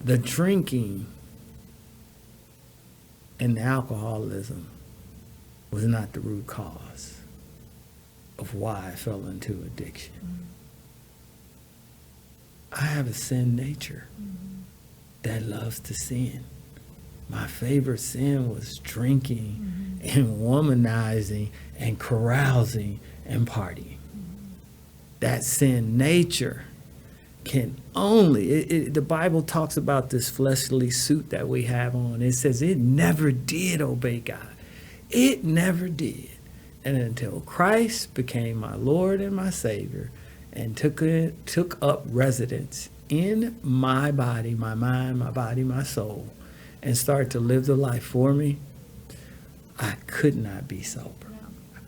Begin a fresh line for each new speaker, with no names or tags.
the drinking and the alcoholism was not the root cause of why I fell into addiction. I have a sin nature that loves to sin. My favorite sin was drinking and womanizing and carousing and partying. That sin nature can only, the Bible talks about this fleshly suit that we have on. It says it never did obey God. It never did. And until Christ became my Lord and my Savior and took up residence in my body, my mind, my body, my soul, and started to live the life for me, I could not be sober.